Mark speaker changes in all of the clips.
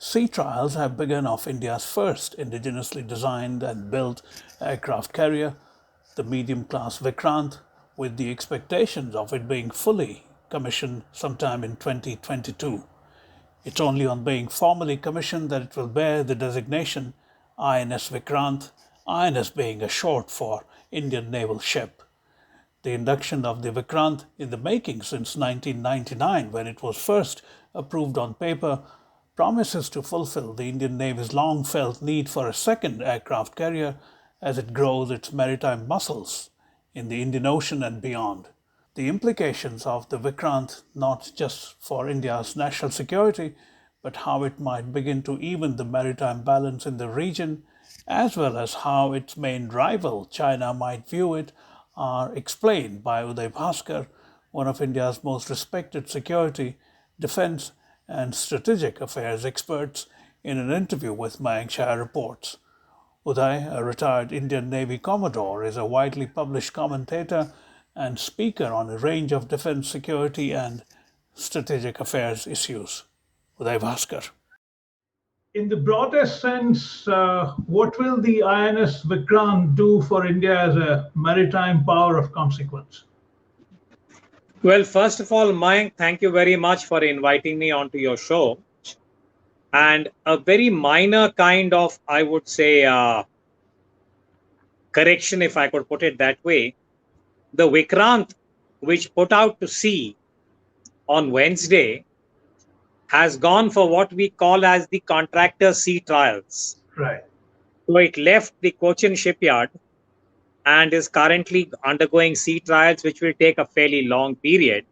Speaker 1: Sea trials have begun of India's first indigenously designed and built aircraft carrier, the medium class Vikrant, with the expectations of it being fully commissioned sometime in 2022. It's only on being formally commissioned that it will bear the designation INS Vikrant, INS being a short for Indian Naval Ship. The induction of the Vikrant in the making since 1999, when it was first approved on paper, promises to fulfill the Indian Navy's long felt need for a second aircraft carrier as it grows its maritime muscles in the Indian Ocean and beyond. The implications of the Vikrant, not just for India's national security, but how it might begin to even the maritime balance in the region, as well as how its main rival, China, might view it, are explained by Uday Bhaskar, one of India's most respected security, defense, and strategic affairs experts, in an interview with Mayank Chhaya Reports. Uday, a retired Indian Navy Commodore, is a widely published commentator and speaker on a range of defense, security, and strategic affairs issues. Uday Bhaskar.
Speaker 2: In the broadest sense, what will the INS Vikrant do for India as a maritime power of consequence?
Speaker 3: Well, first of all, Mayank, thank you very much for inviting me onto your show. And a very minor kind of, I would say, correction, if I could put it that way. The Vikrant, which put out to sea on Wednesday, has gone for what we call as the contractor sea trials.
Speaker 2: Right.
Speaker 3: So it left the Cochin shipyard and is currently undergoing sea trials, which will take a fairly long period.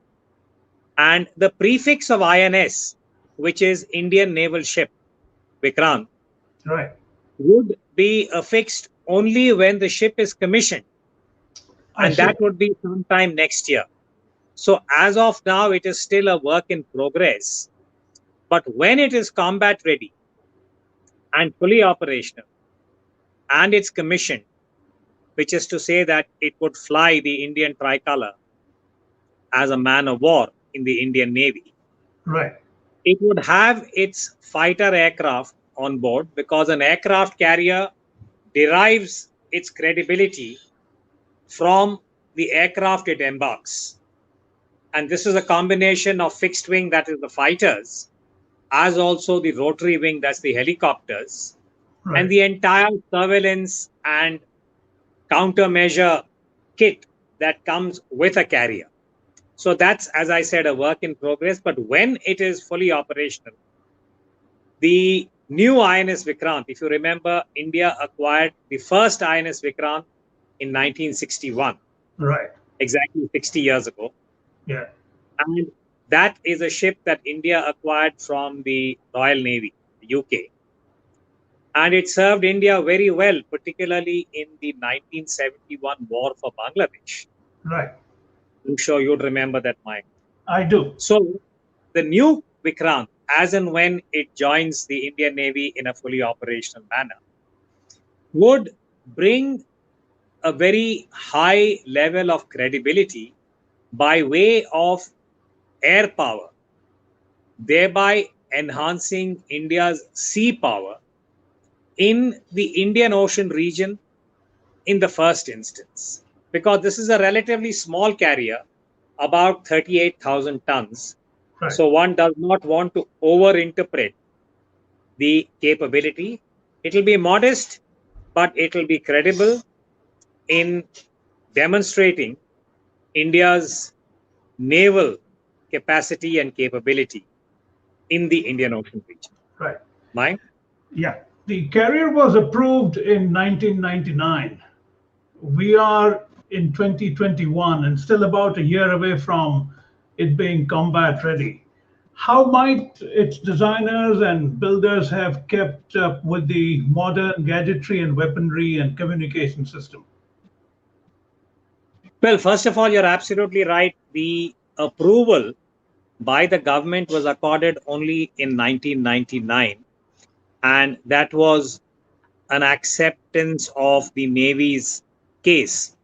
Speaker 3: And the prefix of INS, which is Indian Naval Ship, Vikrant,
Speaker 2: Right.
Speaker 3: would be affixed only when the ship is commissioned. And that would be sometime next year. So as of now, it is still a work in progress. But when it is combat ready and fully operational, and it's commissioned, which is to say that it would fly the Indian tricolor as a man of war in the Indian Navy.
Speaker 2: Right.
Speaker 3: It would have its fighter aircraft on board, because an aircraft carrier derives its credibility from the aircraft it embarks. And this is a combination of fixed wing, that is the fighters, as also the rotary wing, that's the helicopters,
Speaker 2: Right.
Speaker 3: and the entire surveillance and countermeasure kit that comes with a carrier. So that's, as I said, a work in progress. But when it is fully operational, the new INS Vikrant, if you remember, India acquired the first INS Vikrant in 1961.
Speaker 2: Right.
Speaker 3: Exactly 60 years ago.
Speaker 2: Yeah.
Speaker 3: And that is a ship that India acquired from the Royal Navy, the UK. And it served India very well, particularly in the 1971 war for Bangladesh.
Speaker 2: Right.
Speaker 3: I'm sure you'd remember that, Mike.
Speaker 2: I do.
Speaker 3: So the new Vikrant, as and when it joins the Indian Navy in a fully operational manner, would bring a very high level of credibility by way of air power, thereby enhancing India's sea power in the Indian Ocean region in the first instance. Because this is a relatively small carrier, about 38,000 tons.
Speaker 2: Right.
Speaker 3: So one does not want to overinterpret the capability. It will be modest, but it will be credible in demonstrating India's naval capacity and capability in the Indian Ocean region.
Speaker 2: Right.
Speaker 3: Mike?
Speaker 2: Yeah. The carrier was approved in 1999. We are in 2021 and still about a year away from it being combat ready. How might its designers and builders have kept up with the modern gadgetry and weaponry and communication system?
Speaker 3: Well, first of all, you're absolutely right. The approval by the government was accorded only in 1999. And that was an acceptance of the Navy's case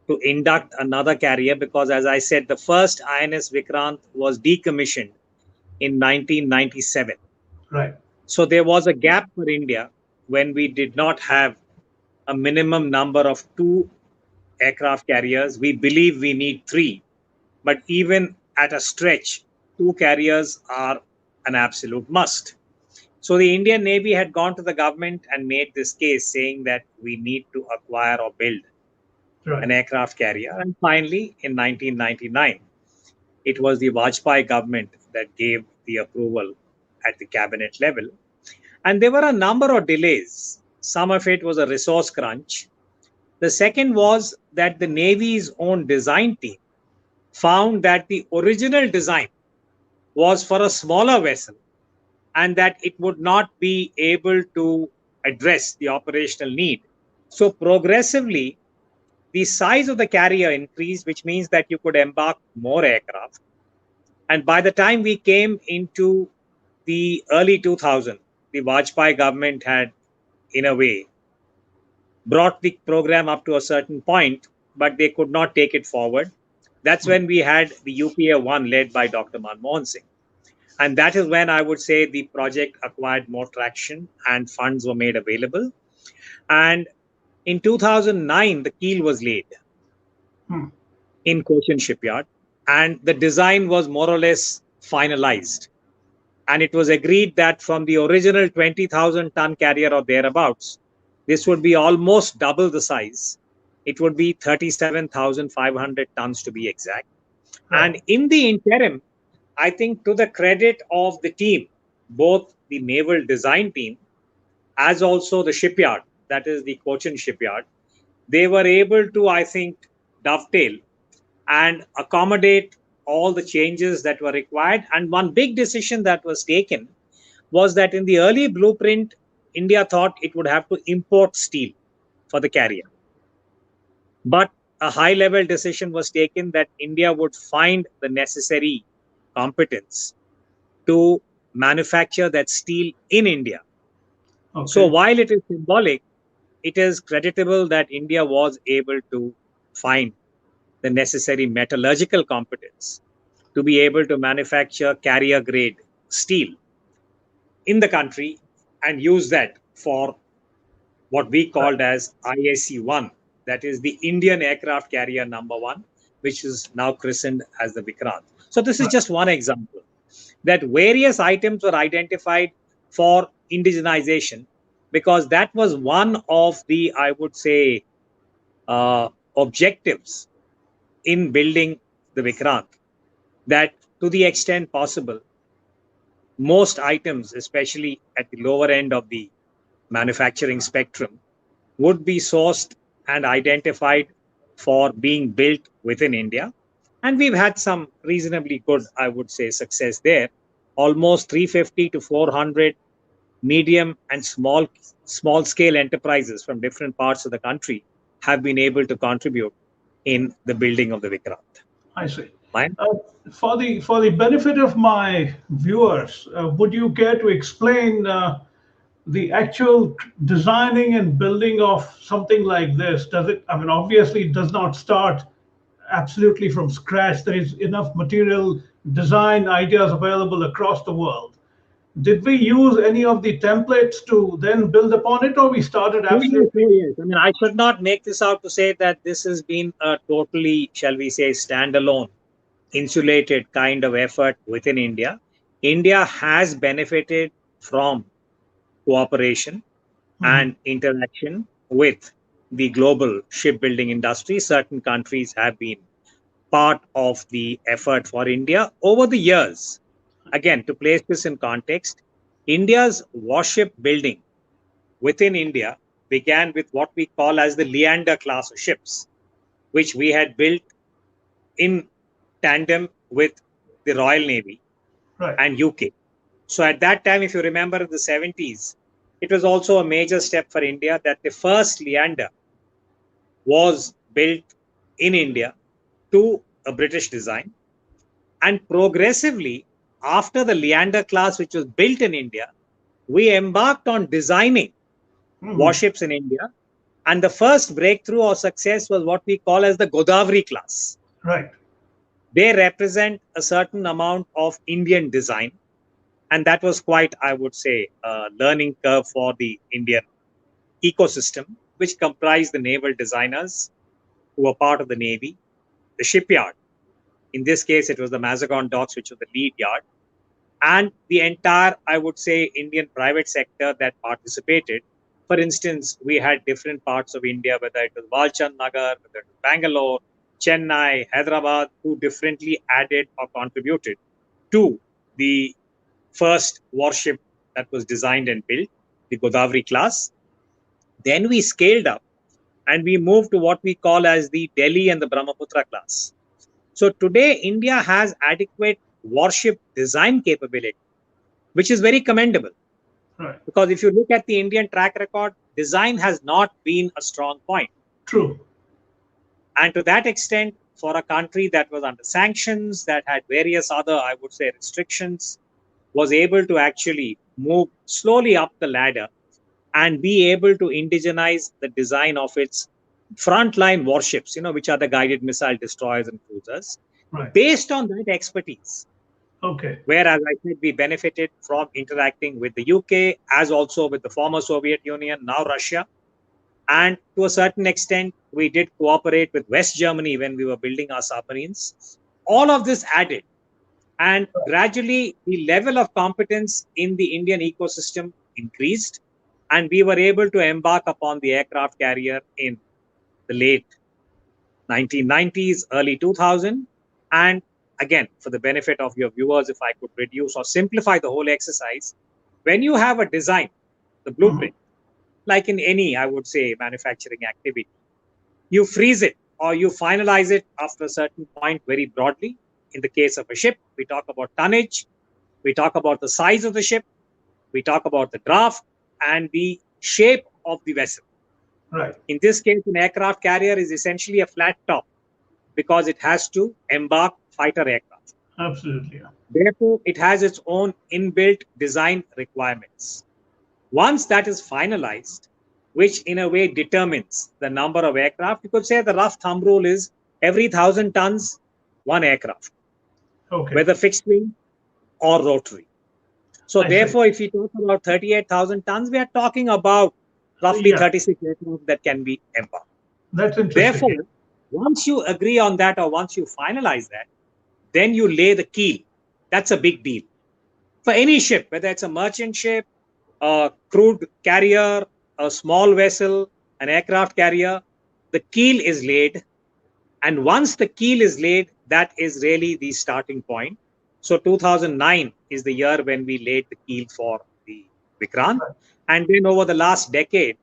Speaker 3: to induct another carrier, because, as I said, the first INS Vikrant was decommissioned in 1997.
Speaker 2: Right.
Speaker 3: So there was a gap for India when we did not have a minimum number of two aircraft carriers. We believe we need three, but even at a stretch, two carriers are an absolute must. So the Indian Navy had gone to the government and made this case saying that we need to acquire or build an
Speaker 2: Right.
Speaker 3: aircraft carrier. And finally, in 1999, it was the Vajpayee government that gave the approval at the cabinet level. And there were a number of delays. Some of it was a resource crunch. The second was that the Navy's own design team found that the original design was for a smaller vessel and that it would not be able to address the operational need. So, progressively, the size of the carrier increased, which means that you could embark more aircraft. And by the time we came into the early 2000s, the Vajpayee government had, in a way, brought the program up to a certain point, but they could not take it forward. That's when we had the UPA 1 led by Dr. Manmohan Singh. And that is when I would say the project acquired more traction and funds were made available. And in 2009, the keel was laid in Cochin Shipyard, and the design was more or less finalized. And it was agreed that from the original 20,000 ton carrier or thereabouts, this would be almost double the size. It would be 37,500 tons to be exact.
Speaker 2: Right.
Speaker 3: And in the interim, I think to the credit of the team, both the naval design team as also the shipyard, that is the Cochin shipyard, they were able to, I think, dovetail and accommodate all the changes that were required. And one big decision that was taken was that in the early blueprint, India thought it would have to import steel for the carrier. But a high level decision was taken that India would find the necessary competence to manufacture that steel in India.
Speaker 2: Okay.
Speaker 3: So while it is symbolic, it is creditable that India was able to find the necessary metallurgical competence to be able to manufacture carrier grade steel in the country and use that for what we called as IAC 1, that is the Indian aircraft carrier number 1, which is now christened as the Vikrant. So this is just one example that various items were identified for indigenization, because that was one of the, I would say, objectives in building the Vikrant, that to the extent possible, most items, especially at the lower end of the manufacturing spectrum, would be sourced and identified for being built within India. And we've had some reasonably good, I would say, success there. Almost 350 to 400 medium and small scale enterprises from different parts of the country have been able to contribute in the building of the Vikrant.
Speaker 2: I see.
Speaker 3: Mayank?
Speaker 2: For the benefit of my viewers, would you care to explain the actual designing and building of something like this? Does it? I mean, obviously, it does not start absolutely from scratch. There is enough material, design ideas available across the world. Did we use any of the templates to then build upon it, or we started absolutely?
Speaker 3: Yes. I mean, I should not make this out to say that this has been a totally, shall we say, standalone, insulated kind of effort within India. India has benefited from cooperation and interaction with the global shipbuilding industry. Certain countries have been part of the effort for India over the years. Again, to place this in context, India's warship building within India began with what we call as the Leander class of ships, which we had built in tandem with the Royal Navy
Speaker 2: Right.
Speaker 3: and UK. So at that time, if you remember in the 70s, it was also a major step for India that the first Leander was built in India to a British design. And progressively, after the Leander class, which was built in India, we embarked on designing warships in India. And the first breakthrough or success was what we call as the Godavari class.
Speaker 2: Right.
Speaker 3: They represent a certain amount of Indian design. And that was quite, I would say, a learning curve for the Indian ecosystem, which comprised the naval designers who were part of the Navy, the shipyard. In this case, it was the Mazagon Docks, which was the lead yard, and the entire, I would say, Indian private sector that participated. For instance, we had different parts of India, whether it was Walchand Nagar, whether it was Bangalore, Chennai, Hyderabad, who differently added or contributed to the first warship that was designed and built, the Godavari class. Then we scaled up and we moved to what we call as the Delhi and the Brahmaputra class. So today, India has adequate warship design capability, which is very commendable.
Speaker 2: Right.
Speaker 3: Because if you look at the Indian track record, design has not been a strong point.
Speaker 2: True.
Speaker 3: And to that extent, for a country that was under sanctions, that had various other, I would say, restrictions, was able to actually move slowly up the ladder and be able to indigenize the design of its frontline warships, which are the guided missile destroyers and cruisers,
Speaker 2: Right.
Speaker 3: based on that expertise.
Speaker 2: Okay.
Speaker 3: Where, as I said, we benefited from interacting with the UK, as also with the former Soviet Union, now Russia. And to a certain extent, we did cooperate with West Germany when we were building our submarines. All of this added. And gradually, the level of competence in the Indian ecosystem increased. And we were able to embark upon the aircraft carrier in the late 1990s, early 2000. And again, for the benefit of your viewers, if I could reduce or simplify the whole exercise, when you have a design, the blueprint, like in any, I would say, manufacturing activity, you freeze it or you finalize it after a certain point very broadly. In the case of a ship, we talk about tonnage, we talk about the size of the ship, we talk about the draft and the shape of the vessel.
Speaker 2: Right.
Speaker 3: In this case, an aircraft carrier is essentially a flat top because it has to embark fighter aircraft.
Speaker 2: Absolutely. Yeah.
Speaker 3: Therefore, it has its own inbuilt design requirements. Once that is finalized, which in a way determines the number of aircraft, you could say the rough thumb rule is every 1,000 tons, one aircraft,
Speaker 2: Okay.
Speaker 3: whether fixed wing or rotary. So therefore, if you talk about 38,000 tons, we are talking about roughly 36 aircraft that can be embarked.
Speaker 2: That's interesting.
Speaker 3: Therefore, once you agree on that or once you finalize that, then you lay the keel. That's a big deal. For any ship, whether it's a merchant ship, a crude carrier, a small vessel, an aircraft carrier, the keel is laid. And once the keel is laid, that is really the starting point. So 2009 is the year when we laid the keel for the Vikrant. And then over the last decade,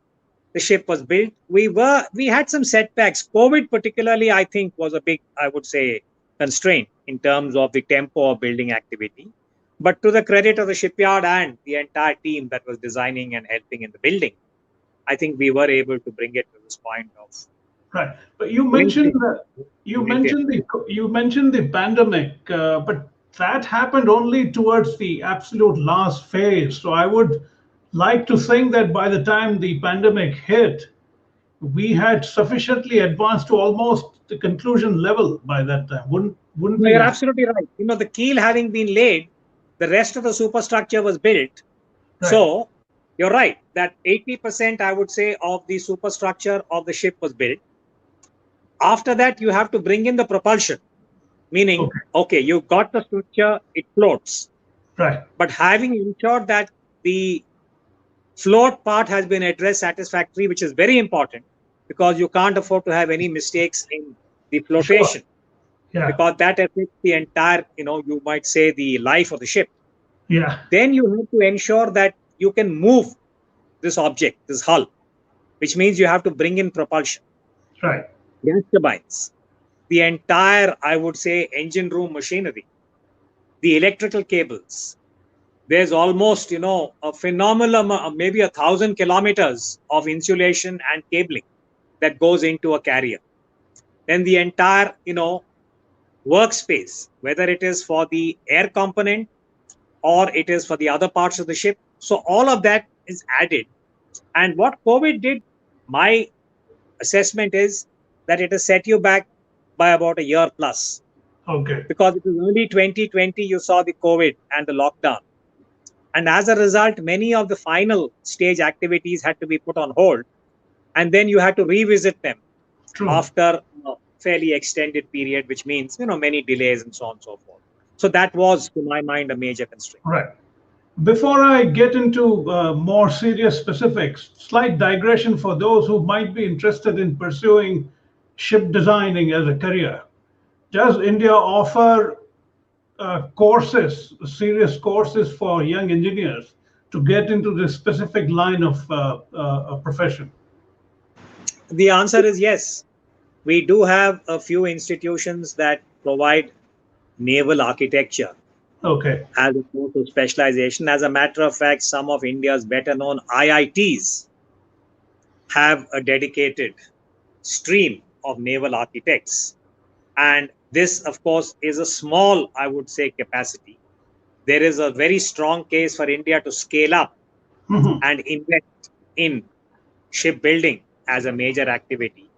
Speaker 3: the ship was built. We had some setbacks. COVID particularly, I think, was a big, I would say, constraint in terms of the tempo of building activity. But to the credit of the shipyard and the entire team that was designing and helping in the building, I think we were able to bring it to this point of.
Speaker 2: Right, but you mentioned the pandemic, but that happened only towards the absolute last phase. So I would like to think that by the time the pandemic hit, we had sufficiently advanced to almost the conclusion level by that time. Wouldn't we?
Speaker 3: You're absolutely right. The keel having been laid, the rest of the superstructure was built. Right. So you're right that 80%, I would say, of the superstructure of the ship was built. After that, you have to bring in the propulsion, meaning, okay, you got the structure, it floats.
Speaker 2: Right.
Speaker 3: But having ensured that the float part has been addressed satisfactorily, which is very important because you can't afford to have any mistakes in the flotation.
Speaker 2: Sure. Yeah.
Speaker 3: Because that affects the entire, you might say the life of the ship.
Speaker 2: Yeah.
Speaker 3: Then you have to ensure that you can move this object, this hull, which means you have to bring in propulsion.
Speaker 2: Right.
Speaker 3: Gas turbines, the entire, I would say, engine room machinery, the electrical cables. There's almost, a phenomenal, maybe 1,000 kilometers of insulation and cabling that goes into a carrier. Then the entire, workspace, whether it is for the air component or it is for the other parts of the ship. So all of that is added. And what COVID did, my assessment is that it has set you back by about a year plus.
Speaker 2: Okay.
Speaker 3: Because it was early 2020, you saw the COVID and the lockdown. And as a result, many of the final stage activities had to be put on hold. And then you had to revisit them
Speaker 2: True.
Speaker 3: after a fairly extended period, which means, many delays and so on and so forth. So that was, to my mind, a major constraint.
Speaker 2: Right. Before I get into more serious specifics, slight digression for those who might be interested in pursuing ship designing as a career. Does India offer courses, serious courses for young engineers to get into this specific line of profession?
Speaker 3: The answer is yes. We do have a few institutions that provide naval architecture
Speaker 2: Okay.
Speaker 3: as a course of specialization. As a matter of fact, some of India's better known IITs have a dedicated stream of naval architects. And this, of course, is a small, I would say, capacity. There is a very strong case for India to scale up
Speaker 2: Mhm.
Speaker 3: and invest in shipbuilding as a major activity.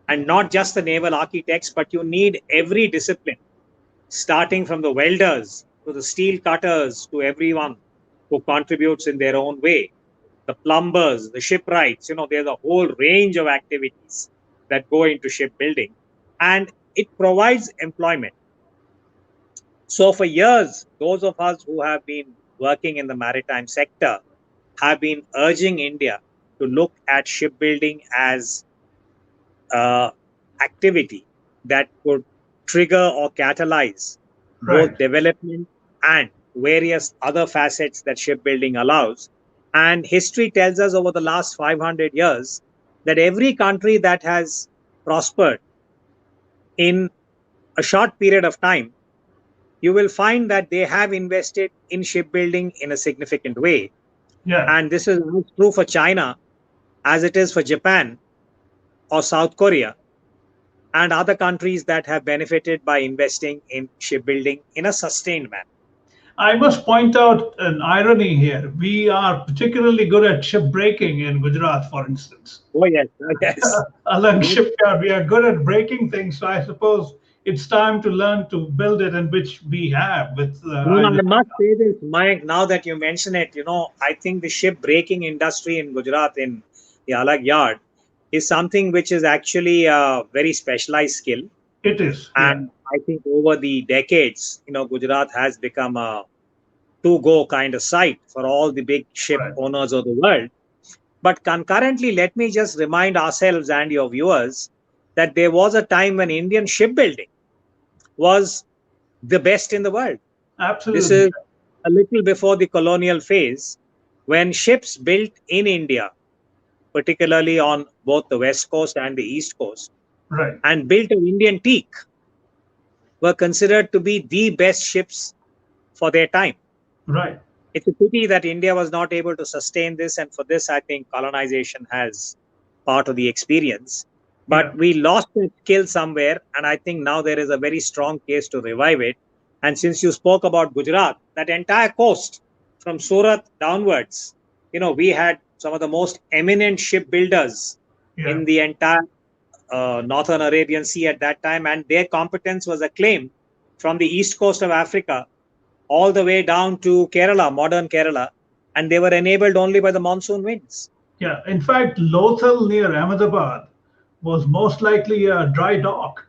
Speaker 3: And not just the naval architects, but you need every discipline, starting from the welders to the steel cutters to everyone who contributes in their own way. The plumbers, the shipwrights, there's a whole range of activities that go into shipbuilding, and it provides employment. So for years, those of us who have been working in the maritime sector have been urging India to look at shipbuilding as activity that could trigger or catalyze both
Speaker 2: Right.
Speaker 3: development and various other facets that shipbuilding allows. And history tells us over the last 500 years that every country that has prospered in a short period of time, you will find that they have invested in shipbuilding in a significant way.
Speaker 2: Yeah.
Speaker 3: And this is as true for China as it is for Japan or South Korea and other countries that have benefited by investing in shipbuilding in a sustained manner.
Speaker 2: I must point out an irony here. We are particularly good at shipbreaking in Gujarat, for instance.
Speaker 3: Oh, yes. Oh, yes.
Speaker 2: Along shipyard, we are good at breaking things. So I suppose it's time to learn to build it, and which we have with
Speaker 3: No,
Speaker 2: INS.
Speaker 3: I must say this, Mike, now that you mention it, I think the ship breaking industry in Gujarat, in the Alag Yard, is something which is actually a very specialized skill.
Speaker 2: It is, yeah.
Speaker 3: And I think over the decades, Gujarat has become a to-go kind of site for all the big ship
Speaker 2: Right.
Speaker 3: owners of the world. But concurrently, let me just remind ourselves and your viewers that there was a time when Indian shipbuilding was the best in the world. This
Speaker 2: Absolutely.
Speaker 3: is a little before the colonial phase, when ships built in India, particularly on both the west coast and the east coast,
Speaker 2: Right.
Speaker 3: and built of Indian teak, were considered to be the best ships for their time.
Speaker 2: Right.
Speaker 3: It's a pity that India was not able to sustain this, and for this, I think colonization has part of the experience. But
Speaker 2: Yeah.
Speaker 3: we lost that skill somewhere, and I think now there is a very strong case to revive it. And since you spoke about Gujarat, that entire coast from Surat downwards, we had some of the most eminent shipbuilders
Speaker 2: Yeah.
Speaker 3: in the entire northern Arabian Sea at that time, and their competence was acclaimed from the east coast of Africa all the way down to Kerala, modern Kerala, and they were enabled only by the monsoon winds.
Speaker 2: Yeah. In fact, Lothal near Ahmedabad was most likely a dry dock.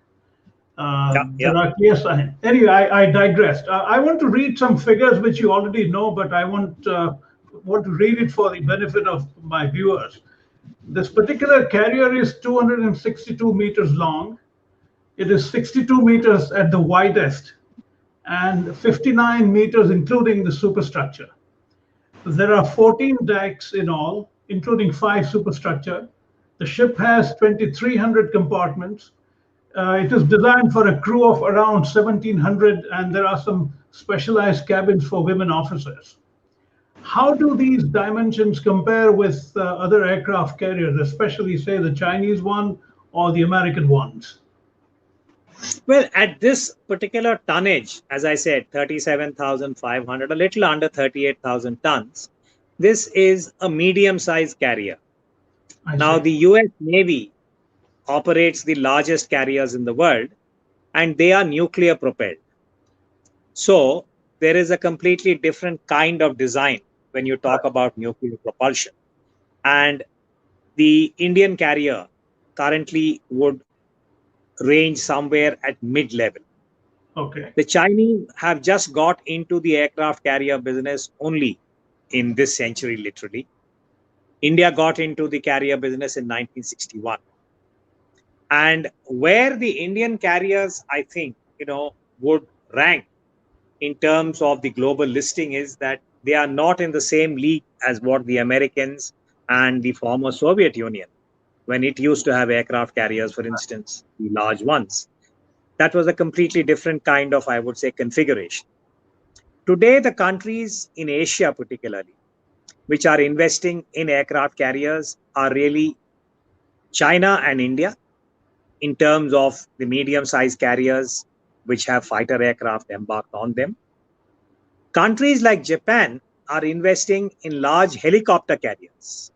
Speaker 3: Yeah, yeah.
Speaker 2: There are clear signs. Anyway, I digressed. I want to read some figures which you already know, but I want to read it for the benefit of my viewers. This particular carrier is 262 meters long. It is 62 meters at the widest and 59 meters including the superstructure. There are 14 decks in all, including 5 superstructure. The ship has 2,300 compartments. It is designed for a crew of around 1,700, and there are some specialized cabins for women officers. How do these dimensions compare with other aircraft carriers, especially, say, the Chinese one or the American ones?
Speaker 3: Well, at this particular tonnage, as I said, 37,500, a little under 38,000 tons, this is a medium sized carrier.
Speaker 2: I
Speaker 3: Now,
Speaker 2: see.
Speaker 3: the US Navy operates the largest carriers in the world, and they are nuclear propelled. So, there is a completely different kind of design when you talk about nuclear propulsion. And the Indian carrier currently would range somewhere at mid-level.
Speaker 2: Okay.
Speaker 3: The Chinese have just got into the aircraft carrier business only in this century, literally. India got into the carrier business in 1961. And where the Indian carriers, I think, would rank in terms of the global listing is that they are not in the same league as what the Americans and the former Soviet Union, when it used to have aircraft carriers, for instance, the large ones. That was a completely different kind of, I would say, configuration. Today, the countries in Asia, particularly, which are investing in aircraft carriers, are really China and India in terms of the medium sized carriers which have fighter aircraft embarked on them. Countries like Japan are investing in large helicopter carriers,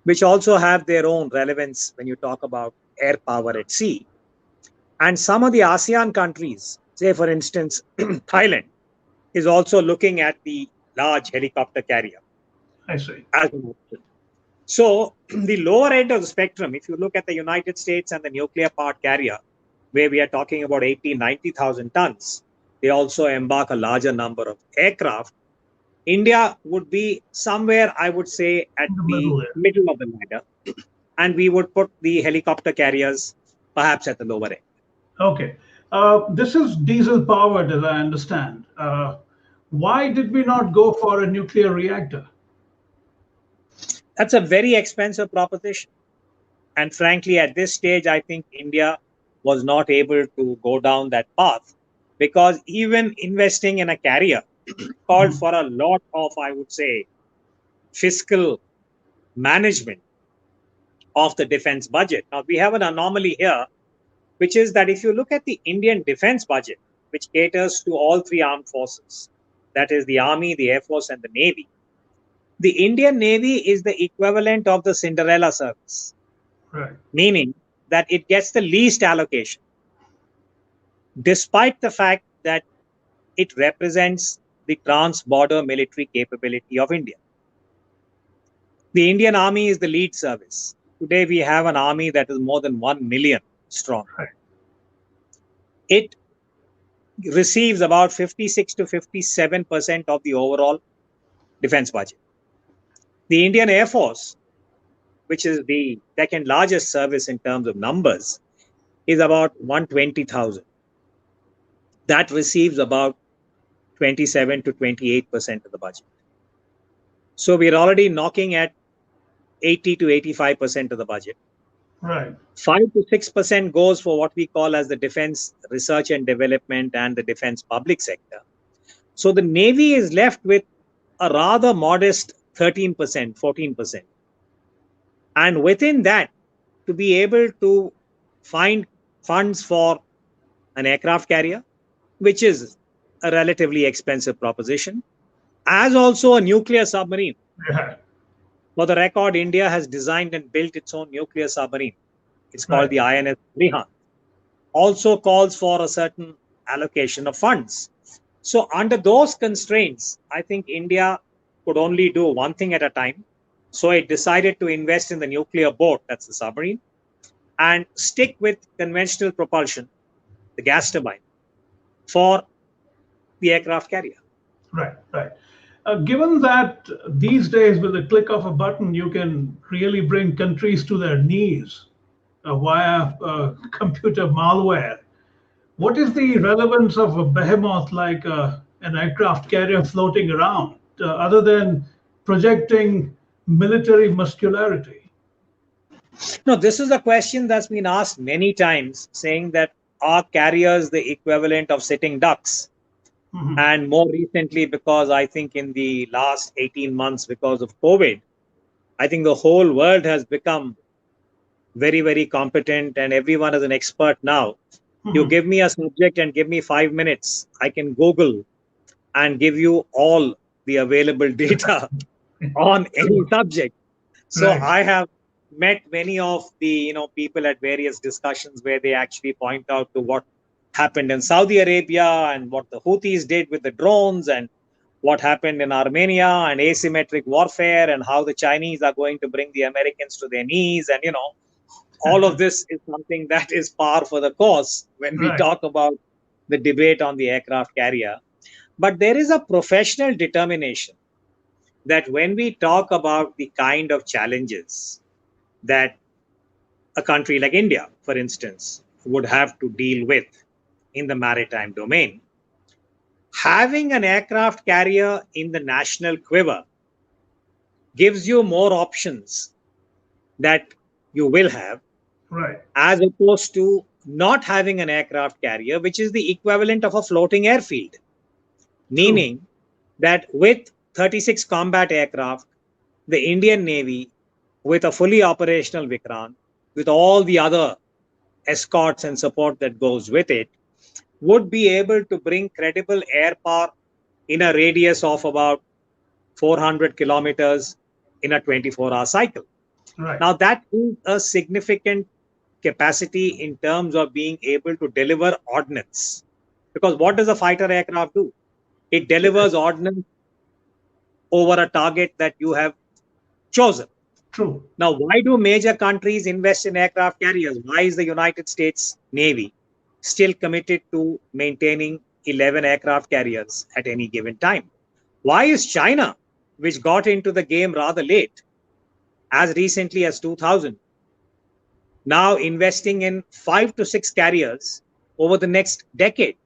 Speaker 3: which also have their own relevance when you talk about air power at sea. And some of the ASEAN countries, say for instance, Thailand, is also looking at the large helicopter carrier
Speaker 2: I see.
Speaker 3: as an option. So, the lower end of the spectrum, if you look at the United States and the nuclear powered carrier, where we are talking about 80, 90,000 tons, they also embark a larger number of aircraft. India would be somewhere, I would say, at
Speaker 2: In the
Speaker 3: the
Speaker 2: middle there.
Speaker 3: middle of the ladder, and we would put the helicopter carriers perhaps at the lower end.
Speaker 2: Okay. This is diesel powered, as I understand. Why did we not go for a nuclear reactor?
Speaker 3: That's a very expensive proposition. And frankly, at this stage, I think India was not able to go down that path because even investing in a carrier called
Speaker 2: Mhm.
Speaker 3: for a lot of, I would say, fiscal management of the defense budget. Now, we have an anomaly here, which is that if you look at the Indian defense budget, which caters to all three armed forces, that is the Army, the Air Force, and the Navy, the Indian Navy is the equivalent of the Cinderella service,
Speaker 2: Right.
Speaker 3: meaning that it gets the least allocation, despite the fact that it represents the trans-border military capability of India. The Indian Army is the lead service. Today, we have an army that is more than 1 million strong.
Speaker 2: Right.
Speaker 3: It receives about 56 to 57% of the overall defense budget. The Indian Air Force, which is the second largest service in terms of numbers, is about 120,000. That receives about 27 to 28% of the budget. So we're already knocking at 80 to 85% of the budget.
Speaker 2: Right.
Speaker 3: 5 to 6% goes for what we call as the defense research and development and the defense public sector. So the Navy is left with a rather modest 13%, 14%. And within that, to be able to find funds for an aircraft carrier, which is a relatively expensive proposition, as also a nuclear submarine.
Speaker 2: Yeah.
Speaker 3: For the record, India has designed and built its own nuclear submarine. It's called
Speaker 2: Right.
Speaker 3: the INS Vikrant. Also calls for a certain allocation of funds. So under those constraints, I think India could only do one thing at a time. So it decided to invest in the nuclear boat, that's the submarine, and stick with conventional propulsion, the gas turbine, for the aircraft carrier.
Speaker 2: Right. Right. Given that these days, with the click of a button, you can really bring countries to their knees via computer malware, what is the relevance of a behemoth like an aircraft carrier floating around, other than projecting military muscularity?
Speaker 3: No, this is a question that's been asked many times, saying that are carriers the equivalent of sitting ducks?
Speaker 2: Mhm.
Speaker 3: And more recently, because I think in the last 18 months, because of COVID, I think the whole world has become very, very competent and everyone is an expert now. You
Speaker 2: Mhm.
Speaker 3: give me a subject and give me 5 minutes, I can Google and give you all the available data on any
Speaker 2: Sure.
Speaker 3: subject. So
Speaker 2: Right.
Speaker 3: I have met many of the people at various discussions where they actually point out to what happened in Saudi Arabia and what the Houthis did with the drones and what happened in Armenia and asymmetric warfare and how the Chinese are going to bring the Americans to their knees. And, all of this is something that is par for the course when we
Speaker 2: Right.
Speaker 3: talk about the debate on the aircraft carrier. But there is a professional determination that when we talk about the kind of challenges that a country like India, for instance, would have to deal with in the maritime domain, having an aircraft carrier in the national quiver gives you more options that you will have,
Speaker 2: Right.
Speaker 3: as opposed to not having an aircraft carrier, which is the equivalent of a floating airfield. Meaning that with 36 combat aircraft, the Indian Navy, with a fully operational Vikrant, with all the other escorts and support that goes with it, would be able to bring credible air power in a radius of about 400 kilometers in a 24-hour cycle.
Speaker 2: Right.
Speaker 3: Now, that is a significant capacity in terms of being able to deliver ordnance. Because what does a fighter aircraft do? It delivers ordnance over a target that you have chosen.
Speaker 2: True.
Speaker 3: Now, why do major countries invest in aircraft carriers? Why is the United States Navy still committed to maintaining 11 aircraft carriers at any given time? Why is China, which got into the game rather late, as recently as 2000, now investing in 5 to 6 carriers over the next decade?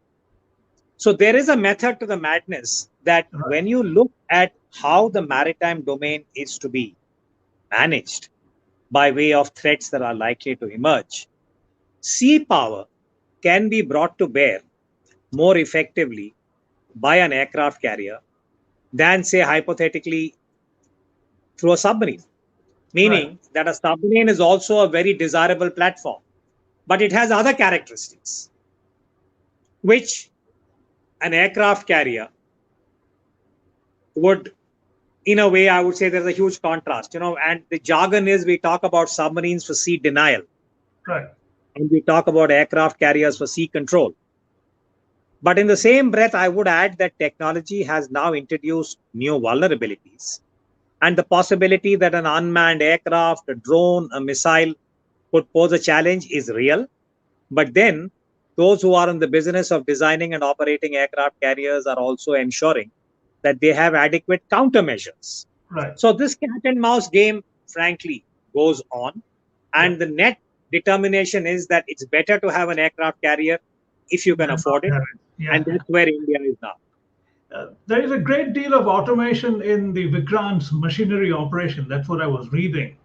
Speaker 3: So there is a method to the madness that
Speaker 2: Right.
Speaker 3: when you look at how the maritime domain is to be managed by way of threats that are likely to emerge, sea power can be brought to bear more effectively by an aircraft carrier than, say, hypothetically, through a submarine. Meaning
Speaker 2: Right.
Speaker 3: that a submarine is also a very desirable platform, but it has other characteristics, which an aircraft carrier would, in a way, I would say there's a huge contrast, and the jargon is we talk about submarines for sea denial
Speaker 2: Right.
Speaker 3: and we talk about aircraft carriers for sea control. But in the same breath, I would add that technology has now introduced new vulnerabilities. And the possibility that an unmanned aircraft, a drone, a missile could pose a challenge is real. But then those who are in the business of designing and operating aircraft carriers are also ensuring that they have adequate countermeasures.
Speaker 2: Right.
Speaker 3: So this cat and mouse game, frankly, goes on. And
Speaker 2: Yeah.
Speaker 3: the net determination is that it's better to have an aircraft carrier if you can
Speaker 2: Then
Speaker 3: afford it.
Speaker 2: not have it.
Speaker 3: And
Speaker 2: Yeah.
Speaker 3: that's where India is now.
Speaker 2: There is a great deal of automation in the Vikrant's machinery operation. That's what I was reading.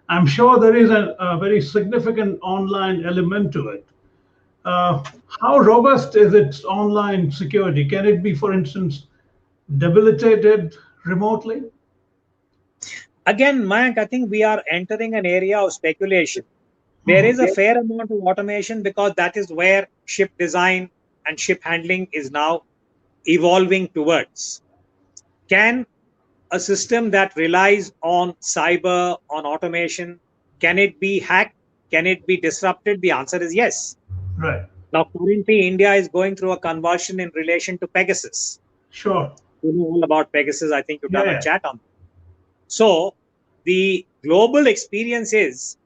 Speaker 2: I'm sure there is a very significant online element to it. How robust is its online security? Can it be, for instance, debilitated remotely?
Speaker 3: Again, Mayank, I think we are entering an area of speculation. There
Speaker 2: Mhm.
Speaker 3: is a fair amount of automation because that is where ship design and ship handling is now evolving towards. Can a system that relies on cyber, on automation, can it be hacked? Can it be disrupted? The answer is yes.
Speaker 2: Right.
Speaker 3: Now, currently, India is going through a convulsion in relation to Pegasus.
Speaker 2: Sure.
Speaker 3: You know all about Pegasus. I think you've
Speaker 2: Yeah.
Speaker 3: done a
Speaker 2: Yeah.
Speaker 3: chat on that. So, the global experience is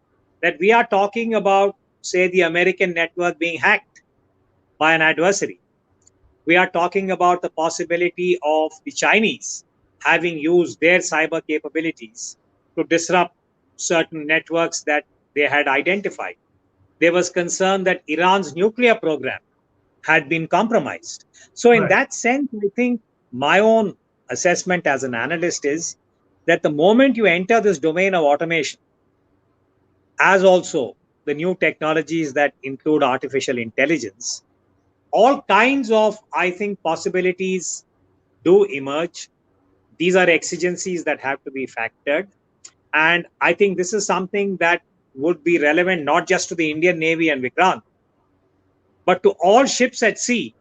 Speaker 3: that we are talking about, say, the American network being hacked by an adversary. We are talking about the possibility of the Chinese having used their cyber capabilities to disrupt certain networks that they had identified. There was concern that Iran's nuclear program had been compromised. So, in
Speaker 2: Right.
Speaker 3: that sense, I think my own assessment as an analyst is that the moment you enter this domain of automation, as also the new technologies that include artificial intelligence, all kinds of, I think, possibilities do emerge. These are exigencies that have to be factored. And I think this is something that would be relevant not just to the Indian Navy and Vikrant, but to all ships at sea,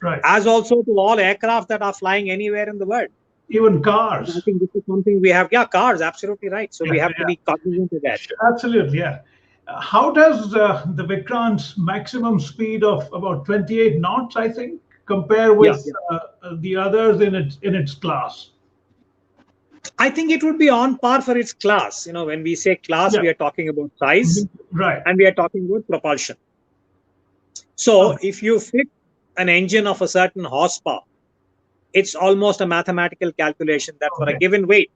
Speaker 2: Right.
Speaker 3: as also to all aircraft that are flying anywhere in the world.
Speaker 2: Even
Speaker 3: And I
Speaker 2: cars.
Speaker 3: think this is something we have. Yeah, cars, absolutely right. So
Speaker 2: Yeah.
Speaker 3: we have to
Speaker 2: Yeah.
Speaker 3: be cognizant of that.
Speaker 2: Absolutely. Yeah. How does the Vikrant's maximum speed of about 28 knots, I think? compare
Speaker 3: Yeah,
Speaker 2: with the others in its class?
Speaker 3: I think it would be on par for its class. When we say class,
Speaker 2: Yeah,
Speaker 3: we are talking about size
Speaker 2: right.
Speaker 3: and we are talking about propulsion. So
Speaker 2: Okay.
Speaker 3: if you fit an engine of a certain horsepower, it's almost a mathematical calculation that for a
Speaker 2: Okay.
Speaker 3: given weight,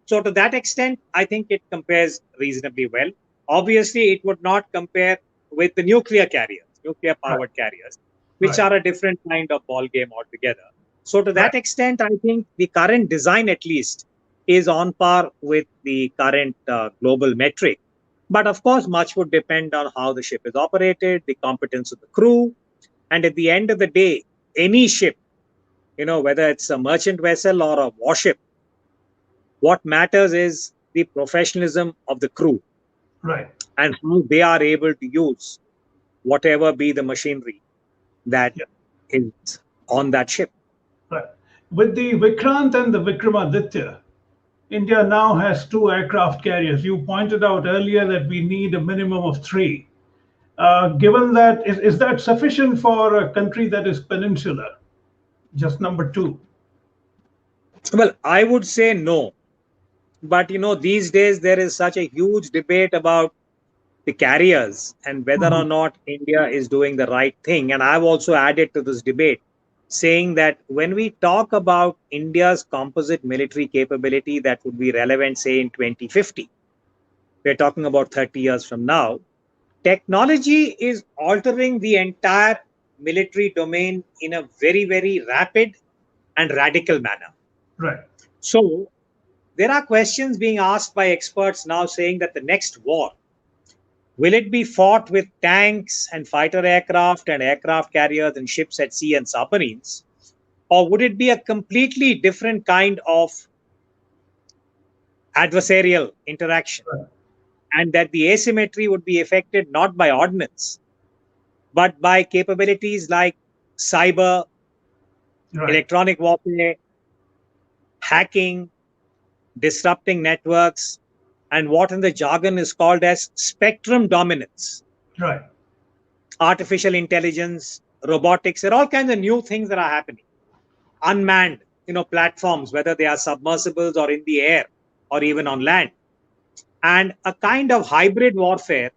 Speaker 3: so to that extent, I think it compares reasonably well. Obviously, it would not compare with the nuclear
Speaker 2: Right.
Speaker 3: powered carriers, which
Speaker 2: Right.
Speaker 3: are a different kind of ball game altogether. So to
Speaker 2: Right.
Speaker 3: that extent, I think the current design at least is on par with the current global metric. But of course, much would depend on how the ship is operated, the competence of the crew, and at the end of the day, any ship, whether it's a merchant vessel or a warship, what matters is the professionalism of the crew
Speaker 2: Right.
Speaker 3: and how they are able to use whatever be the machinery that
Speaker 2: Yeah.
Speaker 3: is on that ship.
Speaker 2: Right. With the Vikrant and the Vikramaditya, India now has two aircraft carriers. You pointed out earlier that we need a minimum of three. Given that, is that sufficient for a country that is peninsular? Just number two.
Speaker 3: Well, I would say no. But these days there is such a huge debate about the carriers and whether or
Speaker 2: Mhm.
Speaker 3: not India is doing the right thing. And I've also added to this debate saying that when we talk about India's composite military capability that would be relevant, say, in 2050, we're talking about 30 years from now, technology is altering the entire military domain in a very, very rapid and radical manner.
Speaker 2: Right.
Speaker 3: So, there are questions being asked by experts now saying that the next war will it be fought with tanks and fighter aircraft and aircraft carriers and ships at sea and submarines? Or would it be a completely different kind of adversarial interaction?
Speaker 2: Right.
Speaker 3: And that the asymmetry would be affected not by ordnance, but by capabilities like cyber,
Speaker 2: Right.
Speaker 3: electronic warfare, hacking, disrupting networks, and what in the jargon is called as spectrum dominance,
Speaker 2: Right.
Speaker 3: artificial intelligence, robotics. There are all kinds of new things that are happening. Unmanned, platforms, whether they are submersibles or in the air or even on land, and a kind of hybrid warfare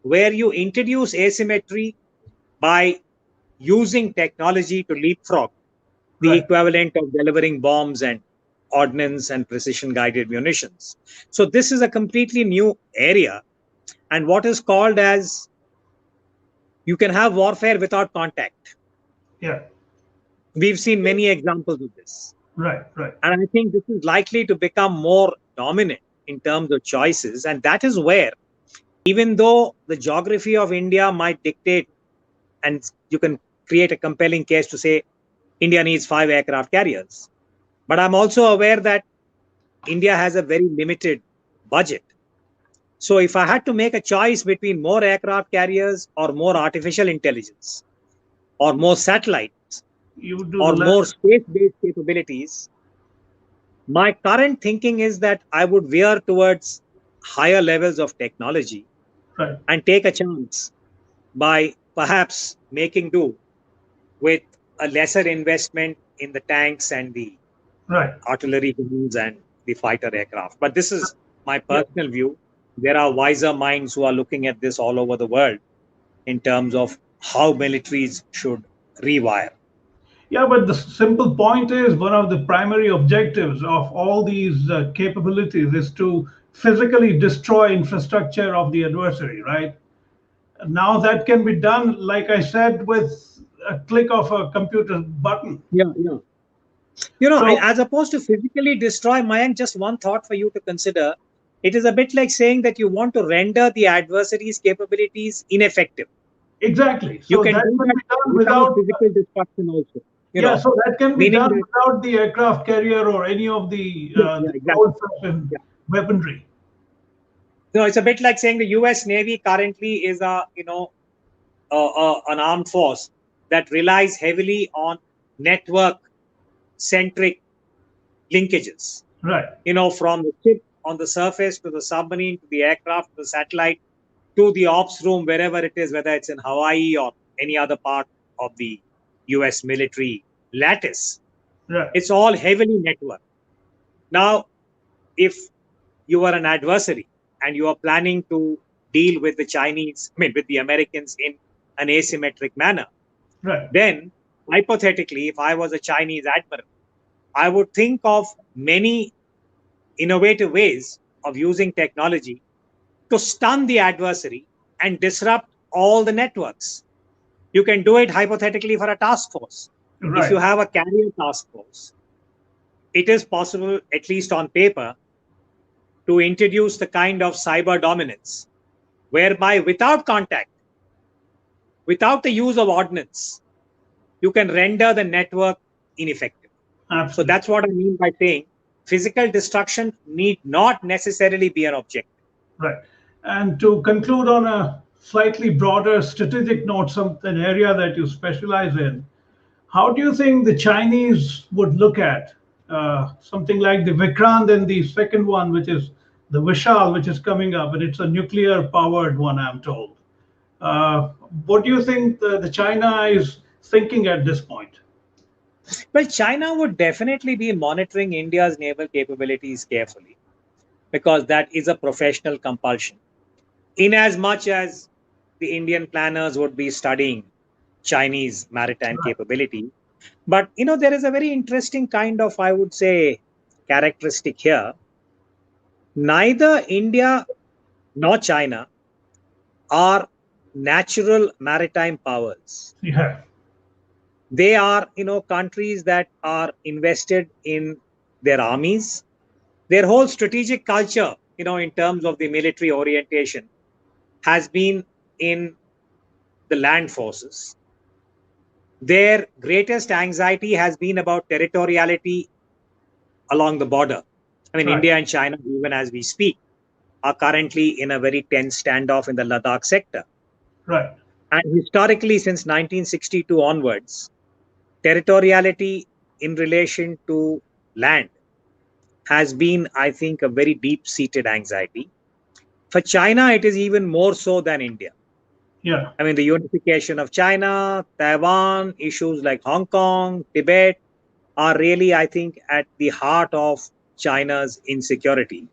Speaker 3: where you introduce asymmetry by using technology to leapfrog the
Speaker 2: Right.
Speaker 3: equivalent of delivering bombs and ordnance and precision guided munitions. So this is a completely new area, and what is called as you can have warfare without contact.
Speaker 2: Yeah.
Speaker 3: We've seen many examples of this.
Speaker 2: Right. Right.
Speaker 3: And I think this is likely to become more dominant in terms of choices. And that is where, even though the geography of India might dictate, and you can create a compelling case to say India needs 5 aircraft carriers. But I'm also aware that India has a very limited budget. So if I had to make a choice between more aircraft carriers or more artificial intelligence or more satellites
Speaker 2: You would do the
Speaker 3: or more
Speaker 2: latter.
Speaker 3: space based capabilities, my current thinking is that I would veer towards higher levels of technology
Speaker 2: Right.
Speaker 3: and take a chance by perhaps making do with a lesser investment in the tanks and the
Speaker 2: Right.
Speaker 3: artillery guns and the fighter aircraft. But this is my
Speaker 2: Yeah.
Speaker 3: personal view. There are wiser minds who are looking at this all over the world in terms of how militaries should rewire.
Speaker 2: Yeah, but the simple point is one of the primary objectives of all these capabilities is to physically destroy infrastructure of the adversary, right? Now that can be done, like I said, with a click of a computer button.
Speaker 3: Yeah, yeah.
Speaker 2: So
Speaker 3: As opposed to physically destroy, Mayank, just one thought for you to consider. It is a bit like saying that you want to render the adversary's capabilities ineffective.
Speaker 2: exactly.
Speaker 3: You
Speaker 2: So
Speaker 3: can
Speaker 2: that
Speaker 3: do
Speaker 2: can
Speaker 3: that
Speaker 2: be done
Speaker 3: without
Speaker 2: without,
Speaker 3: physical destruction also,
Speaker 2: yeah, so that can be
Speaker 3: meaning
Speaker 2: done
Speaker 3: that,
Speaker 2: without the aircraft carrier or any of
Speaker 3: yeah, yeah,
Speaker 2: the
Speaker 3: exactly.
Speaker 2: old fashioned
Speaker 3: Yeah.
Speaker 2: weaponry.
Speaker 3: It's a bit like saying the US Navy currently is an armed force that relies heavily on network centric linkages,
Speaker 2: Right.
Speaker 3: from the ship on the surface to the submarine to the aircraft to the satellite to the ops room, wherever it is, whether it's in Hawaii or any other part of the US military lattice.
Speaker 2: Right.
Speaker 3: It's all heavily networked. Now, if you are an adversary and you are planning to deal with the Chinese, I mean, with the Americans in an asymmetric manner,
Speaker 2: Right.
Speaker 3: then hypothetically, if I was a Chinese admiral, I would think of many innovative ways of using technology to stun the adversary and disrupt all the networks. You can do it hypothetically for a task force. If you
Speaker 2: Right.
Speaker 3: have a carrier task force, it is possible, at least on paper, to introduce the kind of cyber dominance whereby without contact, without the use of ordnance, you can render the network ineffective. So
Speaker 2: Absolutely.
Speaker 3: that's what I mean by saying physical destruction need not necessarily be an objective.
Speaker 2: Right. And to conclude on a slightly broader strategic note, an area that you specialize in, how do you think the Chinese would look at something like the Vikrant and the second one, which is the Vishal, which is coming up, and it's a nuclear powered one, I'm told. What do you think the China is thinking at this point?
Speaker 3: Well, China would definitely be monitoring India's naval capabilities carefully because that is a professional compulsion. In as much as the Indian planners would be studying Chinese maritime
Speaker 2: Right.
Speaker 3: capability. But there is a very interesting kind of, I would say, characteristic here. Neither India nor China are natural maritime powers.
Speaker 2: Yeah.
Speaker 3: They are, countries that are invested in their armies, their whole strategic culture, in terms of the military orientation, has been in the land forces. Their greatest anxiety has been about territoriality along the border. I mean,
Speaker 2: Right.
Speaker 3: India and China, even as we speak, are currently in a very tense standoff in the Ladakh sector.
Speaker 2: Right.
Speaker 3: And historically, since 1962 onwards, territoriality in relation to land has been, I think, a very deep seated anxiety. For China, it is even more so than India.
Speaker 2: Yeah.
Speaker 3: I mean, the unification of China, Taiwan, issues like Hong Kong, Tibet are really, I think, at the heart of China's insecurity.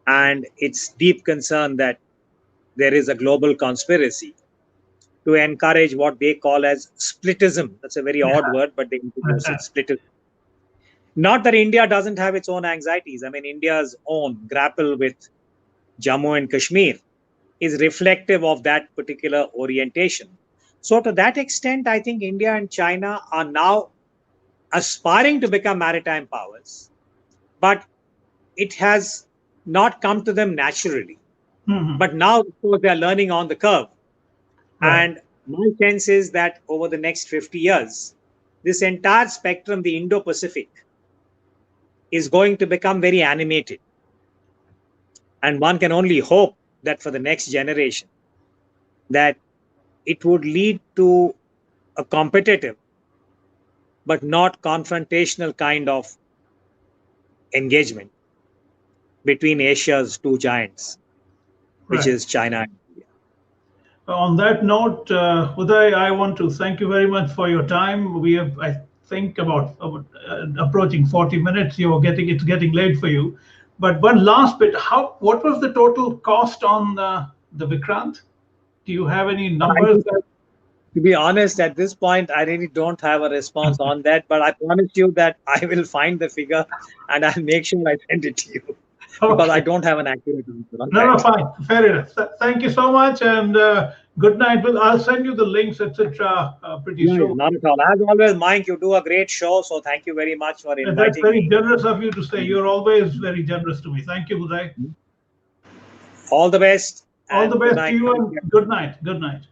Speaker 3: And its deep concern that there is a global conspiracy to encourage what they call as splitism. That's a very odd word, but they introduce it, splitism. Not that India doesn't have its own anxieties. I mean, India's own grapple with Jammu and Kashmir is reflective of that particular orientation. So, to that extent, I think India and China are now aspiring to become maritime powers, but it has not come to them naturally.
Speaker 2: Mhm.
Speaker 3: But now, of course, they are learning on the curve.
Speaker 2: Right.
Speaker 3: And my sense is that over the next 50 years, this entire spectrum, the Indo Pacific, is going to become very animated. And one can only hope that for the next generation, that it would lead to a competitive but not confrontational kind of engagement between Asia's two giants, which
Speaker 2: Right.
Speaker 3: is China and India.
Speaker 2: On that note, Uday, I want to thank you very much for your time. We have, I think, about approaching 40 minutes. It's getting late for you. But one last bit, what was the total cost on the Vikrant? Do you have any
Speaker 3: I
Speaker 2: numbers?
Speaker 3: think, to be honest, at this point, I really don't have a response on that, but I promise you that I will find the figure and I'll make sure I send it to you because I
Speaker 2: Okay.
Speaker 3: don't have an accurate answer on
Speaker 2: No, no,
Speaker 3: that.
Speaker 2: fine. Fair enough. Thank you so much, and good night. I'll send you the links, etc. Pretty
Speaker 3: Yeah,
Speaker 2: soon.
Speaker 3: not at all. As always, Mike, you do a great show. So thank you very much for
Speaker 2: That's
Speaker 3: inviting
Speaker 2: very
Speaker 3: me.
Speaker 2: generous of you to say. You're always very generous to me. Thank you, Uday.
Speaker 3: All the best
Speaker 2: All the
Speaker 3: and good
Speaker 2: best to
Speaker 3: night.
Speaker 2: you,
Speaker 3: Take
Speaker 2: and
Speaker 3: care.
Speaker 2: good night. Good night.